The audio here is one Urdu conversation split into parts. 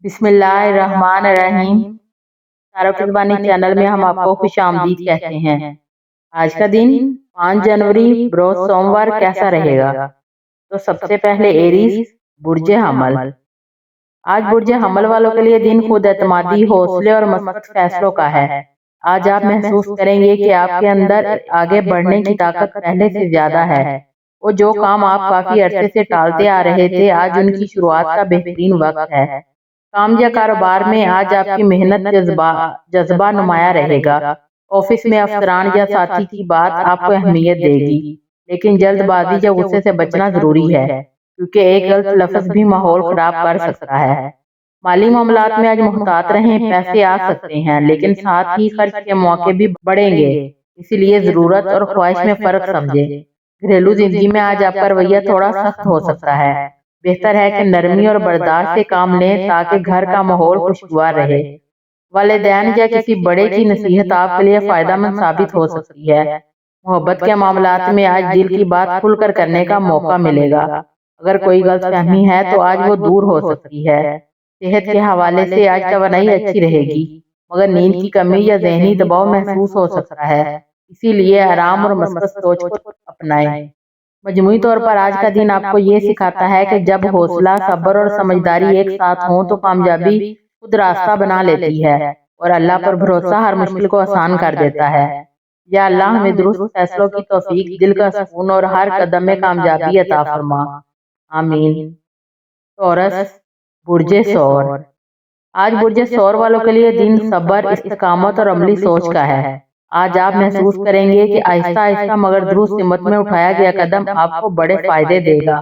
بسم اللہ الرحمن الرحیم۔ تارک رضوانی چینل میں ہم آپ کو خوش آمدید کہتے ہیں۔ آج کا دن 5 جنوری بروز سوموار کیسا رہے گا؟ تو سب سے پہلے ایریز برج حمل۔ آج برج حمل والوں کے لیے دن خود اعتمادی، حوصلے اور مثبت فیصلوں کا ہے۔ آج آپ محسوس کریں گے کہ آپ کے اندر آگے بڑھنے کی طاقت پہلے سے زیادہ ہے، اور جو کام آپ کافی عرصے سے ٹالتے آ رہے تھے آج ان کی شروعات کا بہترین وقت ہے۔ کام یا کاروبار میں آج آپ کی محنت جذبہ نمایاں رہے گا۔ آفس میں افسران یا ساتھی کی بات آپ کو اہمیت دے گی، لیکن جلد بازی یا غصے سے بچنا ضروری ہے، کیونکہ ایک غلط لفظ بھی ماحول خراب کر سکتا ہے۔ مالی معاملات میں آج محتاط رہیں، پیسے آ سکتے ہیں لیکن ساتھ ہی خرچ کے موقع بھی بڑھیں گے، اسی لیے ضرورت اور خواہش میں فرق سمجھیں۔ گھریلو زندگی میں آج آپ کا رویہ تھوڑا سخت ہو سکتا ہے، بہتر ہے کہ نرمی اور برداشت سے کام لیں تاکہ گھر کا ماحول خوشگوار رہے۔ والدین یا کسی بڑے کی نصیحت آپ کے لیے فائدہ مند ثابت ہو سکتی ہے۔ محبت کے معاملات میں آج دل کی بات کھل کر کرنے کا موقع ملے گا۔ اگر کوئی غلط فہمی ہے تو آج وہ دور ہو سکتی ہے۔ صحت کے حوالے سے آج توانائی اچھی رہے گی، مگر نیند کی کمی یا ذہنی دباؤ محسوس ہو سکتا ہے، اسی لیے آرام اور مثبت سوچ کو اپنائیں۔ مجموعی طور پر آج کا دن آپ کو یہ سکھاتا ہے کہ جب حوصلہ، صبر اور سمجھداری ایک ساتھ ہوں تو کامیابی خود راستہ بنا لیتی ہے، اور اللہ پر بھروسہ ہر مشکل کو آسان کر دیتا ہے۔ یا اللہ ہمیں درست فیصلوں کی توفیق، دل کا سکون اور ہر قدم میں کامیابی عطا فرما، آمین۔ ٹورس برج ثور۔ آج برج ثور والوں کے لیے دن صبر، استقامت اور عملی سوچ کا ہے۔ آج آپ محسوس کریں گے کہ آہستہ آہستہ مگر درست سمت میں اٹھایا گیا قدم آپ کو بڑے فائدے دے گا۔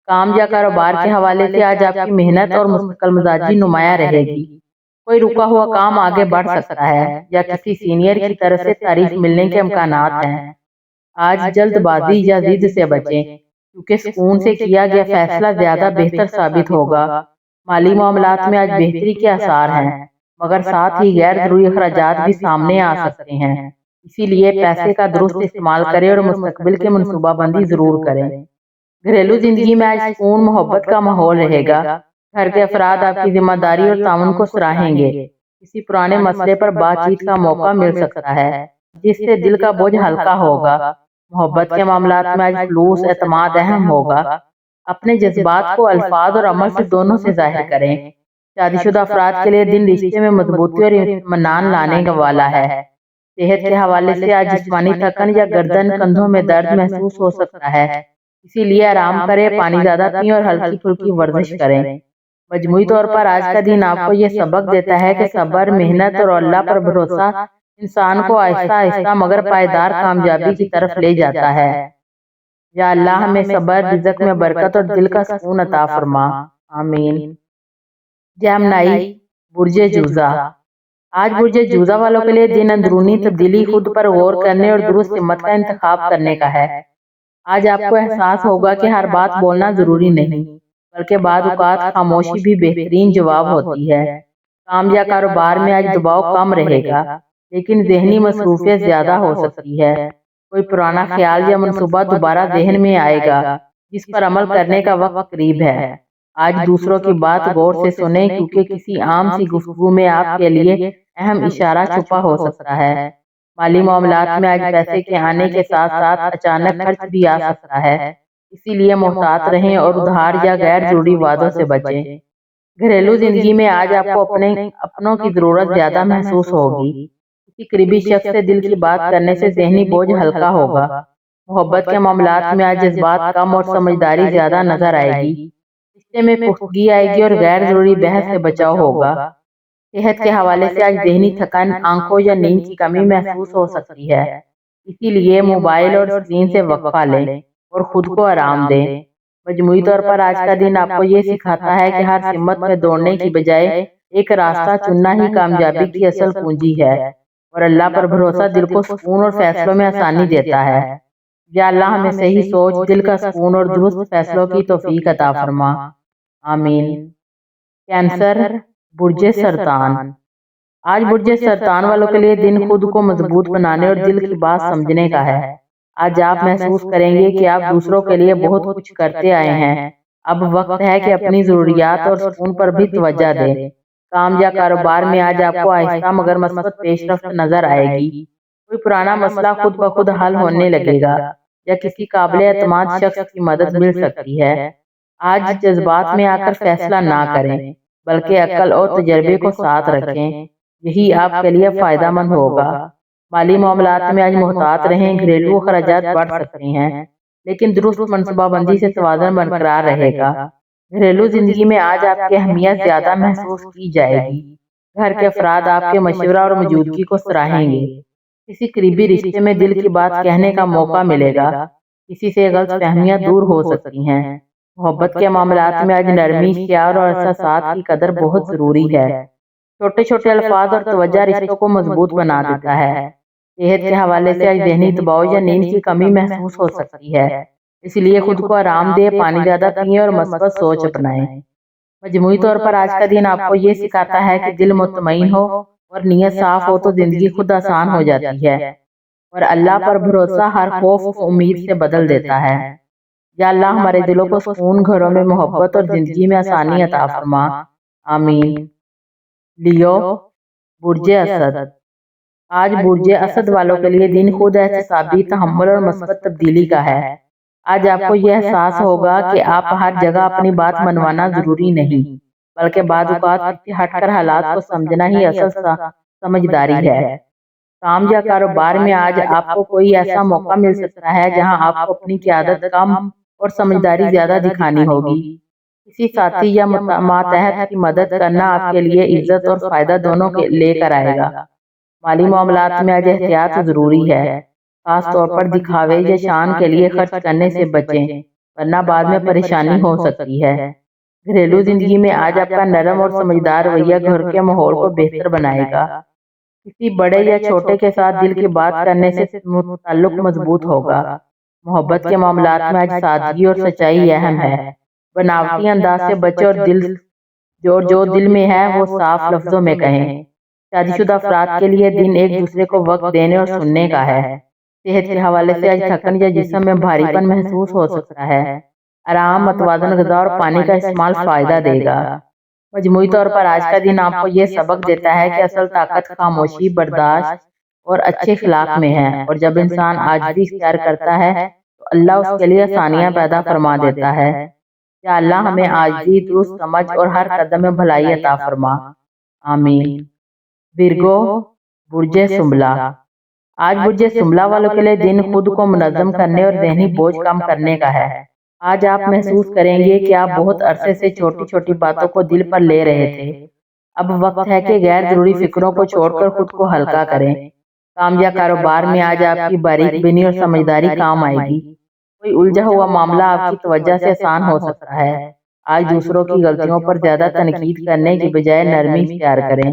کام یا کاروبار کے حوالے سے آج آپ کی محنت اور مستقل مزاجی نمایاں رہے گی۔ کوئی رکا ہوا کام آگے بڑھ سکتا ہے یا کسی سینئر کی طرف سے تعریف ملنے کے امکانات ہیں۔ آج جلد بازی یا ضد سے بچیں، کیونکہ سکون سے کیا گیا فیصلہ زیادہ بہتر ثابت ہوگا۔ مالی معاملات میں آج بہتری کے آثار ہیں، مگر ساتھ ہی غیر ضروری اخراجات بھی سامنے آ سکتے ہیں، اسی لیے پیسے کا درست استعمال کریں اور مستقبل کی منصوبہ بندی ضرور کریں۔ گھریلو زندگی میں آج سکون، محبت کا ماحول رہے گا۔ گھر کے افراد آپ کی ذمہ داری اور تعاون کو سراہیں گے۔ کسی پرانے مسئلے پر بات چیت کا موقع مل سکتا ہے، جس سے دل کا بوجھ ہلکا ہوگا۔ محبت کے معاملات میں آج خلوص، اعتماد اہم ہوگا۔ اپنے جذبات کو الفاظ اور عمل سے دونوں سے ظاہر کریں۔ شادی شدہ افراد کے لیے دن رشتے میں مضبوطی اور اطمینان لانے والا ہے۔ صحت کے حوالے سے آج جسمانی تھکن یا گردن کندھوں میں درد محسوس ہو سکتا ہے، اسی لیے آرام کریں، پانی زیادہ پئیں اور ہلکی پھلکی ورزش کریں۔ مجموعی طور پر آج کا دن آپ کو یہ سبق دیتا ہے کہ صبر، محنت اور اللہ پر بھروسہ انسان کو آہستہ آہستہ مگر پائیدار کامیابی کی طرف لے جاتا ہے۔ یا اللہ ہمیں صبر، رزق میں برکت اور دل کا سکون عطا فرما، آمین۔ جیمنائی برج جوزا۔ آج برج جوزا والوں کے لیے دن اندرونی تبدیلی، خود پر غور کرنے اور درست سمت کا انتخاب کرنے کا ہے۔ آج آپ کو احساس ہوگا کہ ہر بات بولنا ضروری نہیں، بلکہ بعض اوقات خاموشی بھی بہترین جواب ہوتی ہے۔ کام یا کاروبار میں آج دباؤ کم رہے گا، لیکن ذہنی مصروفیت زیادہ ہو سکتی ہے۔ کوئی پرانا خیال یا منصوبہ دوبارہ ذہن میں آئے گا، جس پر عمل کرنے کا وقت قریب ہے۔ آج دوسروں کی بات غور سے سنیں، کیونکہ کسی عام سی گفتگو میں آپ کے لیے اہم اشارہ چھپا ہو سکتا ہے۔ مالی معاملات میں آج پیسے کے آنے کے ساتھ ساتھ اچانک خرچ بھی آ سکتا ہے، اسی لیے محتاط رہیں اور ادھار یا غیر ضروری وعدوں سے بچیں۔ گھریلو زندگی میں آج آپ کو اپنوں کی ضرورت زیادہ محسوس ہوگی۔ کسی قریبی شخص سے دل کی بات کرنے سے ذہنی بوجھ ہلکا ہوگا۔ محبت کے معاملات میں آج جذبات کم اور سمجھداری زیادہ نظر آئے گی۔ رشتے میں پختگی آئے گی اور غیر ضروری بحث سے بچاؤ ہوگا۔ صحت کے حوالے سے آج ذہنی تھکن، آنکھوں یا نیند کی کمی محسوس ہو سکتی ہے، اسی لیے موبائل اور اسکرین سے وقفہ لیں اور خود کو آرام دیں۔ مجموعی طور پر آج کا دن آپ کو یہ سکھاتا ہے کہ ہر سمت میں دوڑنے کی بجائے ایک راستہ چننا ہی کامیابی کی اصل کنجی ہے، اور اللہ پر بھروسہ دل کو سکون اور فیصلوں میں آسانی دیتا ہے۔ یا اللہ ہمیں صحیح سوچ، دل کا سکون اور درست فیصلوں کی توفیق عطا فرما، آمین۔ کینسر برج سرطان۔ آج برج سرطان والوں کے لیے دن خود کو مضبوط بنانے اور دل کی بات سمجھنے کا ہے۔ آج آپ محسوس کریں گے کہ آپ دوسروں کے لیے بہت کچھ کرتے آئے ہیں، اب وقت ہے کہ اپنی ضروریات اور سکون پر بھی توجہ دیں۔ کام یا کاروبار میں آج آپ کو آہستہ مگر مثبت پیش رفت نظر آئے گی۔ کوئی پرانا مسئلہ خود بخود حل ہونے لگے گا یا کسی قابل اعتماد شخص کی مدد مل سکتی ہے۔ آج جذبات میں آ کر فیصلہ نہ کریں بلکہ عقل اور تجربے کو ساتھ رکھیں، یہی آپ کے لیے فائدہ مند ہوگا۔ مالی معاملات میں آج محتاط رہیں، گھریلو اخراجات بڑھ سکتے ہیں لیکن درست منصوبہ بندی سے توازن برقرار رہے گا۔ گھریلو زندگی میں آج آپ کی اہمیت زیادہ محسوس کی جائے گی۔ گھر کے افراد آپ کے مشورہ اور موجودگی کو سراہیں گے۔ کسی قریبی رشتے میں دل کی بات کہنے کا موقع ملے گا، کسی سے غلط فہمیاں دور ہو سکتی ہیں۔ محبت کے معاملات میں آج نرمی، پیار اور احساسات کی قدر بہت ضروری ہے۔ چھوٹے چھوٹے الفاظ اور توجہ رشتوں کو مضبوط بنا دیتا ہے۔ صحت کے حوالے سے آج ذہنی دباؤ یا نیند کی کمی محسوس ہو سکتی ہے، اس لیے خود کو آرام دیں، پانی زیادہ پئیں اور مثبت سوچ اپنائیں۔ مجموعی طور پر آج کا دن آپ کو یہ سکھاتا ہے کہ دل مطمئن ہو اور نیت صاف ہو تو زندگی خود آسان ہو جاتی ہے، اور اللہ پر بھروسہ ہر خوف کو امید سے بدل دیتا ہے۔ یا اللہ ہمارے دلوں کو سکون، گھروں میں محبت اور زندگی میں آسانی عطا فرما، آمین۔ لیو، برج اسد۔ آج برج اسد والوں کے لیے دن خود احتسابی، تحمل اور مثبت تبدیلی کا ہے۔ آج آپ کو یہ احساس ہوگا کہ آپ ہر جگہ اپنی بات منوانا ضروری نہیں، بلکہ بعض اوقات پیچھے ہٹ کر حالات کو سمجھنا ہی اصل سمجھداری ہے۔ کام یا کاروبار میں آج آپ کو کوئی ایسا موقع مل سکتا ہے جہاں آپ کو اپنی قیادت کم اور سمجھداری زیادہ دکھانی ہوگی۔ کسی ساتھی یا ماتحت کی مدد کرنا آپ کے لیے عزت اور فائدہ دونوں کے لے کر آئے گا۔ مالی معاملات میں آج احتیاط ضروری ہے، خاص طور پر دکھاوے یا شان کے لیے خرچ کرنے سے بچیں، ورنہ بعد میں پریشانی ہو سکتی ہے۔ گھریلو زندگی میں آج آپ کا نرم اور سمجھدار رویہ گھر کے ماحول کو بہتر بنائے گا۔ کسی بڑے یا چھوٹے کے ساتھ دل کی بات کرنے سے تعلق مضبوط ہوگا۔ محبت کے معاملات میں آج سادگی اور سچائی اہم ہے۔ بناوٹی انداز سے بچیں اور جو دل میں ہے وہ صاف لفظوں میں کہیں۔ شادی شدہ افراد کے لیے دن ایک دوسرے کو وقت دینے اور سننے کا ہے۔ صحت کے حوالے سے آج تھکن یا جسم میں بھاری پن محسوس ہو سکتا ہے۔ آرام، متوازن غذا اور پانی کا استعمال فائدہ دے گا۔ مجموعی طور پر آج کا دن آپ کو یہ سبق دیتا ہے کہ اصل طاقت خاموشی، برداشت اور اچھے اخلاق میں ہے، اور جب انسان عاجزی اختیار کرتا ہے تو اللہ اس کے لیے آسانیاں پیدا فرما دیتا ہے۔ یا اللہ ہمیں عاجزی، درست سمجھ اور ہر قدم میں بھلائی عطا فرما، آمین۔ ورگو، برج سنبلہ۔ آج برج سنبلہ والوں کے لیے دن خود کو منظم کرنے اور ذہنی بوجھ کم کرنے کا ہے۔ آج آپ محسوس کریں گے کہ آپ بہت عرصے سے چھوٹی چھوٹی باتوں کو دل پر لے رہے تھے۔ اب وقت ہے کہ غیر ضروری فکروں کو چھوڑ کر خود کو ہلکا کریں۔ کام یا کاروبار میں آج آپ کی باریک بینی اور سمجھداری کام آئے گی۔ کوئی الجھا ہوا معاملہ آپ کی توجہ سے آسان ہو سکتا ہے۔ آج دوسروں کی غلطیوں پر زیادہ تنقید کرنے کی بجائے نرمی اختیار کریں،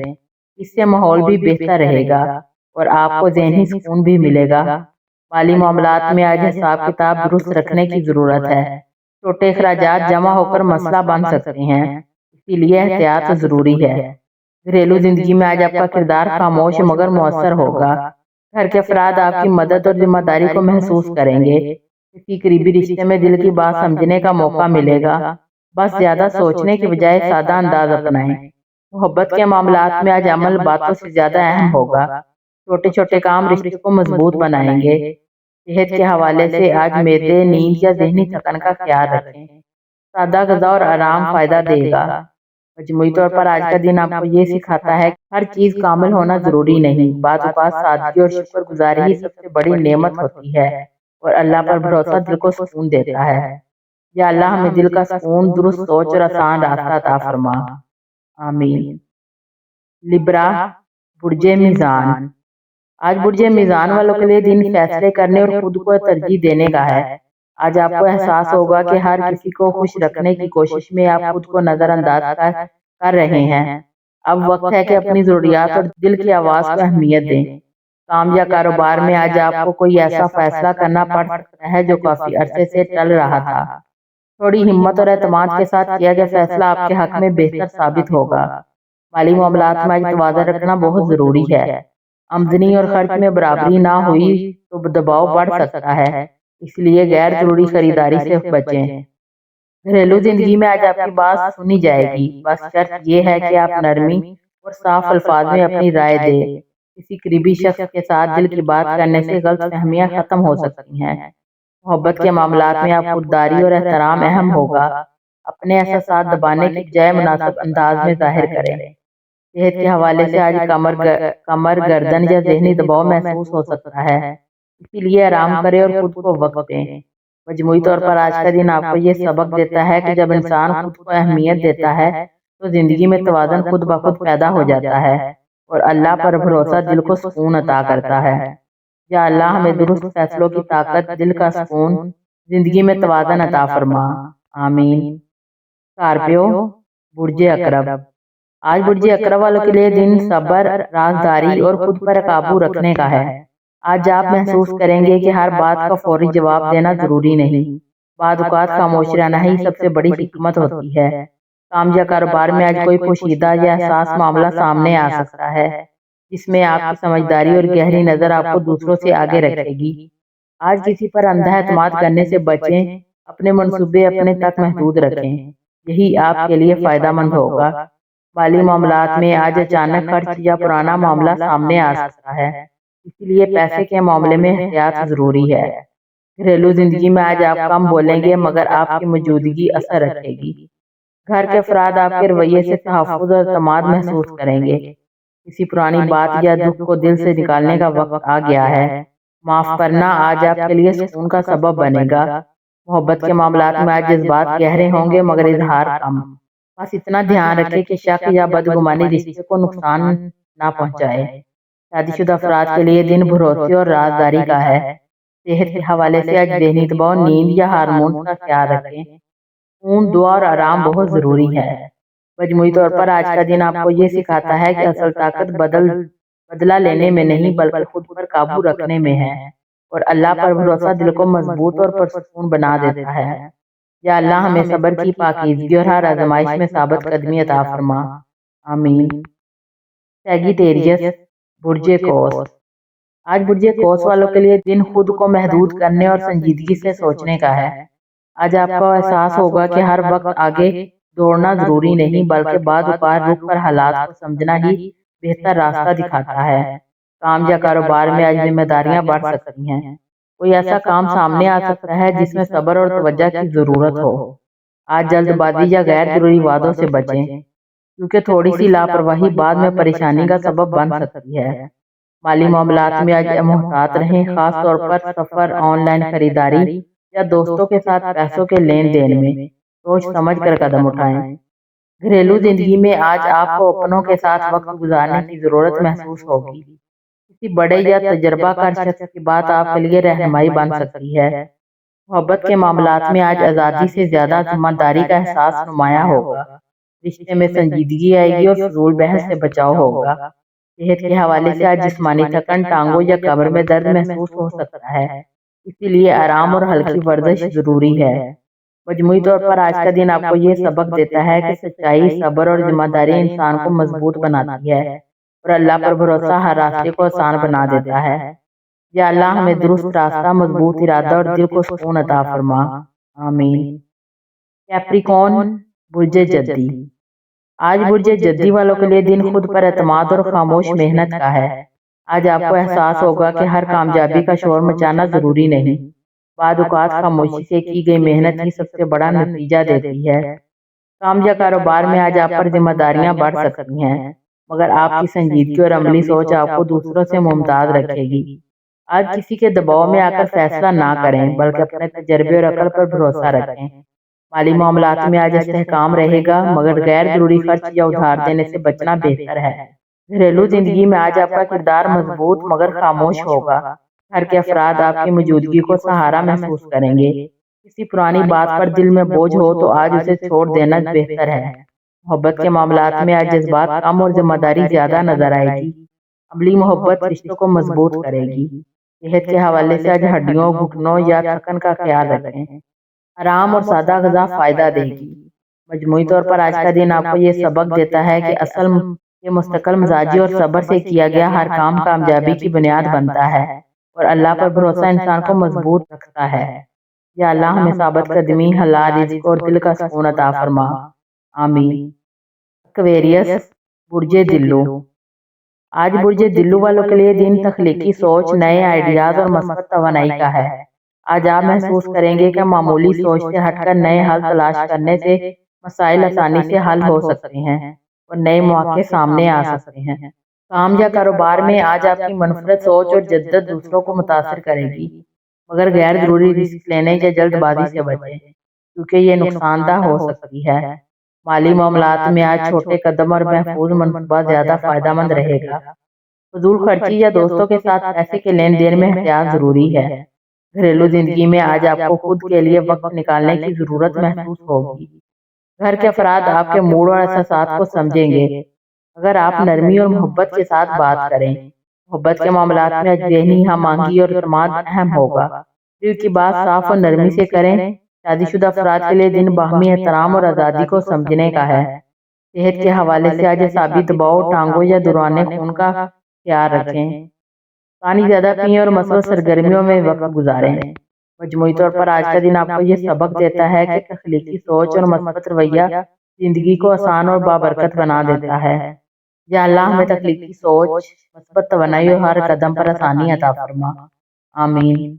اس سے ماحول بھی بہتر رہے گا اور آپ کو ذہنی سکون بھی ملے گا۔ مالی معاملات میں آج حساب کتاب درست رکھنے کی ضرورت ہے۔ چھوٹے اخراجات جمع ہو کر مسئلہ بن سکتے ہیں، اسی لیے احتیاط ضروری ہے۔ گھریلو زندگی میں آج آپ کا کردار خاموش مگر مؤثر ہوگا۔ گھر کے افراد آپ کی مدد اور ذمہ داری کو محسوس کریں گے۔ کسی قریبی رشتے میں دل کی بات سمجھنے کا موقع ملے گا، بس زیادہ سوچنے کی بجائے سادہ انداز اپنائیں۔ محبت کے معاملات میں آج عمل باتوں سے زیادہ اہم ہوگا۔ چھوٹے چھوٹے کام رشتے کو مضبوط بنائیں گے۔ صحت کے حوالے سے آج معدے، نیند یا ذہنی تھکن کا خیال رکھیں۔ سادہ غذا اور آرام فائدہ دے گا۔ مجموعی طور پر آج کا دن آپ کو یہ سکھاتا ہے کہ ہر چیز کامل ہونا ضروری نہیں، بعض اوقات سادگی اور شکر گزاری ہی سب سے بڑی نعمت ہوتی ہے، اور اللہ پر بھروسہ دل کو سکون دیتا ہے۔ یا اللہ ہمیں دل کا سکون، درست سوچ اور آسان راستہ عطا فرما، آمین۔ لبرا، برج میزان۔ آج برج میزان والوں کے لیے دن فیصلے کرنے اور خود کو ترجیح دینے کا ہے۔ آج آپ کو احساس ہوگا کہ ہر کسی کو خوش رکھنے کی کوشش میں آپ خود کو نظر انداز کر رہے ہیں۔ اب وقت ہے کہ اپنی ضروریات اور دل کی آواز کو اہمیت دیں۔ کام یا کاروبار میں آج آپ کو کوئی ایسا فیصلہ کرنا پڑ سکتا ہے جو کافی عرصے سے ٹل رہا تھا۔ تھوڑی ہمت اور اعتماد کے ساتھ کیا گیا فیصلہ آپ کے حق میں بہتر ثابت ہوگا۔ مالی معاملات میں آج توازن رکھنا بہت ضروری ہے۔ آمدنی اور خرچ میں برابری نہ ہوئی تو دباؤ بڑھ سکتا ہے، اس لیے غیر ضروری خریداری سے بچیں۔ گھریلو زندگی میں آج آپ کی بات سنی جائے گی، بس شرط یہ ہے کہ آپ نرمی اور صاف الفاظ میں اپنی رائے دیں۔ کسی قریبی شخص کے ساتھ دل کی بات کرنے سے غلط فہمیاں ختم ہو سکتی ہیں۔ محبت کے معاملات میں آپ خودداری اور احترام اہم ہوگا۔ اپنے احساسات دبانے کی بجائے مناسب انداز میں ظاہر کریں۔ صحت کے حوالے سے آج کمر، گردن یا ذہنی دباؤ محسوس ہو سکتا ہے، اسی لیے آرام کریں اور خود کو وقت دیں۔ مجموعی طور پر آج کا دن آپ کو یہ سبق دیتا ہے کہ جب انسان خود کو اہمیت دیتا ہے تو زندگی میں توازن خود بخود پیدا ہو جاتا ہے اور اللہ پر بھروسہ دل کو سکون عطا کرتا ہے۔ یا اللہ ہمیں درست فیصلوں کی طاقت، دل کا سکون، زندگی میں توازن عطا فرما، آمین۔ اسکارپیو، برج اکرب۔ آج برج اکرب والوں کے لیے دن صبر، رازداری اور خود پر قابو رکھنے کا ہے۔ آج آپ محسوس کریں گے کہ ہر بات کا فوری جواب دینا ضروری نہیں، بعض اوقات خاموش رہنا ہی سب سے بڑی حکمت ہوتی ہے۔ کام یا کاروبار میں آج کوئی پوشیدہ یا حساس معاملہ سامنے آ سکتا ہے جس میں آپ کی سمجھداری اور گہری نظر آپ کو دوسروں سے آگے رکھے گی۔ آج کسی پر اندھا اعتماد کرنے سے بچیں، اپنے منصوبے اپنے تک محدود رکھیں، یہی آپ کے لیے فائدہ مند ہوگا۔ مالی معاملات میں آج اچانک خرچ یا پرانا معاملہ سامنے آ سکتا ہے، اسی لیے پیسے کے معاملے میں احتیاط ضروری ہے۔ گھریلو زندگی میں آج آپ کم بولیں گے مگر آپ کی موجودگی اثر رکھے گی۔ گھر کے افراد آپ کے رویے سے تحفظ اور اعتماد محسوس کریں گے۔ کسی پرانی بات یا دکھ کو دل سے نکالنے کا وقت آ گیا ہے۔ معاف کرنا آج آپ کے لیے سکون کا سبب بنے گا۔ محبت کے معاملات میں آج جذبات گہرے ہوں گے مگر اظہار کم۔ بس اتنا دھیان رکھیں کہ شک یا بدگمانی رشتے کو نقصان نہ پہنچائے۔ شادی شدہ افراد کے لیے دن بھروسے اور رازداری کا ہے۔ صحت کے حوالے سے آج ذہنی دباؤ، نیند یا ہارمون کا خیال رکھیں۔ خون، دعا اور آرام بہت ضروری ہے۔ مجموعی طور پر آج کا دن آپ کو یہ سکھاتا ہے کہ اصل طاقت بدلہ لینے میں نہیں بلکہ خود پر قابو رکھنے میں ہے، اور اللہ پر بھروسہ دل کو مضبوط اور پرسکون بنا دیتا ہے۔ یا اللہ ہمیں صبر کی پاکیزگی اور ہر آزمائش میں ثابت قدمی عطا فرما، آمین۔ سیگیٹیریس، برج قوس۔ آج برج قوس والوں کے لیے دن خود کو محدود کرنے اور سنجیدگی سے سوچنے کا ہے۔ آج آپ کو احساس ہوگا کہ ہر وقت آگے دوڑنا ضروری نہیں بلکہ بعض اوقات رک کر حالات کو سمجھنا ہی بہتر راستہ دکھاتا ہے۔ کام یا کاروبار میں آج ذمہ داریاں بڑھ سکتی ہیں، کوئی ایسا کام سامنے آ سکتا ہے جس میں صبر اور توجہ کی ضرورت ہو۔ آج جلد بازی یا غیر ضروری وعدوں سے بچیں کیونکہ تھوڑی سی لاپرواہی بعد میں پریشانی کا سبب بن سکتی ہے۔ مالی معاملات میں آج محتاط رہیں، خاص طور پر سفر، آن لائن خریداری یا دوستوں کے ساتھ پیسوں کے لین دین میں سوچ سمجھ کر قدم اٹھائیں۔ گھریلو زندگی میں آج آپ کو اپنوں کے ساتھ وقت گزارنے کی ضرورت محسوس ہوگی۔ کسی بڑے یا تجربہ کار شخص کی بات آپ کے لیے رہنمائی بن سکتی ہے۔ محبت کے معاملات میں آج آزادی سے زیادہ ذمہ داری کا احساس نمایاں ہوگا۔ رشتے میں سنجیدگی آئے گی اور فضول بحث سے بچاؤ ہوگا۔ صحت کے حوالے سے آج جسمانی تھکن، ٹانگوں یا کمر میں درد محسوس ہو سکتا ہے، اسی لیے آرام اور ہلکی ورزش ضروری ہے۔ مجموعی طور پر آج کا دن آپ کو یہ سبق دیتا ہے کہ سچائی، صبر اور ذمہ داری انسان کو مضبوط بناتی ہے اور اللہ پر بھروسہ ہر راستے کو آسان بنا دیتا ہے۔ یا اللہ ہمیں درست راستہ، مضبوط ارادہ اور دل کو سکون عطا فرما، آمین۔ کیپریکون، برج جدی۔ آج برج جدی والوں کے لیے دن خود پر اعتماد اور خاموش محنت کا ہے۔ آج آپ کو احساس ہوگا کہ ہر کامیابی کا شور مچانا ضروری نہیں، بعض اوقات خاموشی سے کی گئی محنت ہی سب سے بڑا نتیجہ دیتی ہے۔ کام یا کاروبار میں آج آپ پر ذمہ داریاں بڑھ سکتی ہیں مگر آپ کی سنجیدگی اور عملی سوچ آپ کو دوسروں سے ممتاز رکھے گی۔ آج کسی کے دباؤ میں آ کر فیصلہ نہ کریں بلکہ اپنے تجربے اور عقل پر بھروسہ رکھیں۔ مالی معاملات میں آج استحکام رہے گا مگر غیر ضروری خرچ یا ادھار دینے سے بچنا بہتر ہے۔ گھریلو زندگی میں آج آپ کا کردار مضبوط مگر خاموش ہوگا۔ گھر کے افراد آپ کی موجودگی کو سہارا محسوس کریں گے۔ کسی پرانی بات پر دل میں بوجھ ہو تو آج اسے چھوڑ دینا بہتر ہے۔ محبت کے معاملات میں آج جذبات کم اور ذمہ داری زیادہ نظر آئے گی۔ عملی محبت رشتوں کو مضبوط کرے گی۔ صحت کے حوالے سے آج ہڈیوں، گھٹنوں یا تھکن کا خیال رکھیں، آرام اور سادہ غذا فائدہ دے گی۔ مجموعی طور پر آج کا دن آپ کو یہ سبق دیتا ہے کہ اصل کے مستقل مزاجی اور صبر سے کیا گیا ہر کام کامیابی کی بنیاد بنتا ہے اور اللہ پر بھروسہ انسان کو مضبوط رکھتا ہے۔ یا اللہ ہمیں ثابت قدمی، حلال رزق اور دل کا سکون عطا فرما، آمین۔ ایکویریس، برج دلو۔ آج برج دلو والوں کے لیے دن تخلیقی سوچ، نئے آئیڈیاز اور مثبت توانائی کا ہے۔ آج آپ محسوس کریں گے کہ معمولی سوچ سے ہٹ کر نئے حل تلاش کرنے سے مسائل آسانی سے حل ہو سکتے ہیں اور نئے مواقع سامنے آ سکتے ہیں۔ کام یا کاروبار میں آج آپ کی منفرد سوچ اور جدت دوسروں کو متاثر کرے گی، مگر غیر ضروری رسک لینے یا جلد بازی سے بچیں کیونکہ یہ نقصان دہ ہو سکتی ہے۔ مالی معاملات میں آج چھوٹے قدم اور محفوظ منصوبہ زیادہ فائدہ مند رہے گا۔ فضول خرچی یا دوستوں کے ساتھ پیسے کے لین دین میں احتیاط ضروری ہے۔ گھریلو زندگی میں آج آپ کو خود کے لیے وقت نکالنے کی ضرورت محسوس ہوگی۔ گھر کے افراد آپ کے موڈ اور احساسات کو سمجھیں گے اگر آپ نرمی اور محبت کے ساتھ بات کریں۔ محبت کے معاملات میں آج ذہنی ہم آہنگی اور اعتماد اہم ہوگا۔ دل کی بات صاف اور نرمی سے کریں۔ شادی شدہ افراد کے لیے دن باہمی احترام اور آزادی کو سمجھنے کا ہے۔ صحت کے حوالے سے آج اعصابی دباؤ، ٹانگوں یا دوران خون کا خیال رکھیں۔ پانی زیادہ پئیں اور مثبت سرگرمیوں میں وقت گزاریں۔ مجموعی طور پر آج کا دن آپ کو یہ سبق دیتا ہے کہ تخلیقی سوچ اور مثبت رویہ زندگی کو آسان اور بابرکت بنا دیتا ہے۔ یا اللہ ہمیں تخلیقی سوچ، مثبت توانائی اور ہر قدم پر آسانی عطا فرما، آمین۔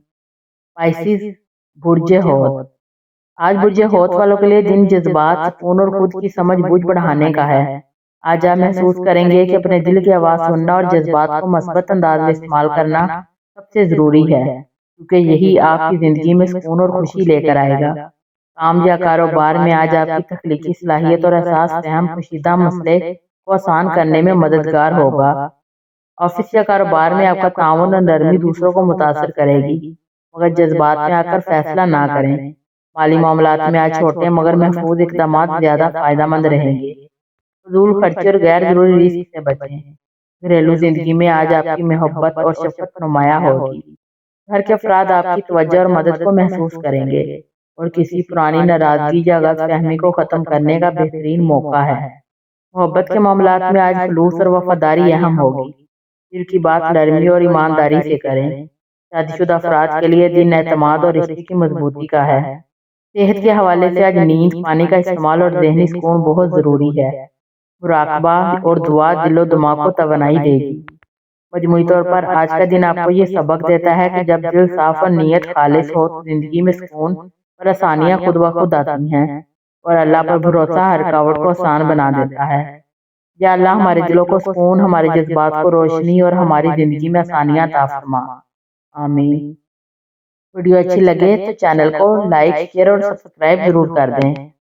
پائسیس، برج حوت۔ آج برج حوت والوں کے لیے دن جذبات، سکون اور خود کی سمجھ بوجھ بڑھانے کا ہے۔ آج آپ محسوس کریں گے کہ اپنے دل کی آواز سننا اور جذبات کو مثبت انداز میں استعمال کرنا سب سے ضروری ہے کیونکہ یہی آپ کی زندگی میں سکون اور خوشی لے کر آئے گا۔ کام یا کاروبار میں آج آپ کی تخلیقی صلاحیت اور احساس فہم پوشیدہ مسئلے کو آسان کرنے میں مددگار ہوگا۔ آفس یا کاروبار میں آپ کا تعاون اور نرمی دوسروں کو متاثر کرے گی، مگر جذبات میں آ کر فیصلہ نہ کریں۔ مالی معاملات میں آج چھوٹے مگر محفوظ اقدامات زیادہ فائدہ مند رہیں گے۔ فضول خرچے اور غیر ضروری رزق سے بچیں۔ گھریلو زندگی میں آج آپ کی محبت اور شفقت نمایاں ہوگی۔ گھر کے افراد آپ کی توجہ اور مدد کو محسوس کریں گے اور کسی پرانی ناراضگی یا غلط فہمی کو ختم کرنے کا بہترین موقع ہے۔ محبت کے معاملات میں آج خلوص اور وفاداری اہم ہوگی۔ دل کی بات نرمی اور ایمانداری سے کریں۔ شادی شدہ افراد کے لیے دن اعتماد اور رشتے کی مضبوطی کا ہے۔ صحت کے حوالے سے آج نیند، پانی کا استعمال اور ذہنی سکون بہت ضروری ہے۔ مراقبہ اور دعا دل و دماغ کو توانائی دے گی۔ مجموعی طور پر آج کا دن آپ کو یہ سبق دیتا ہے کہ جب دل صاف اور نیت خالص ہو تو زندگی میں سکون اور آسانیاں خود بخود آتی ہیں اور اللہ پر بھروسہ ہر رکاوٹ کو آسان بنا دیتا ہے۔ یا اللہ ہمارے دلوں کو سکون، ہمارے جذبات کو روشنی اور ہماری زندگی میں آسانیاں عطا فرما، آمین۔ ویڈیو اچھی لگے تو چینل کو لائک، شیئر اور سبسکرائب ضرور کر دیں۔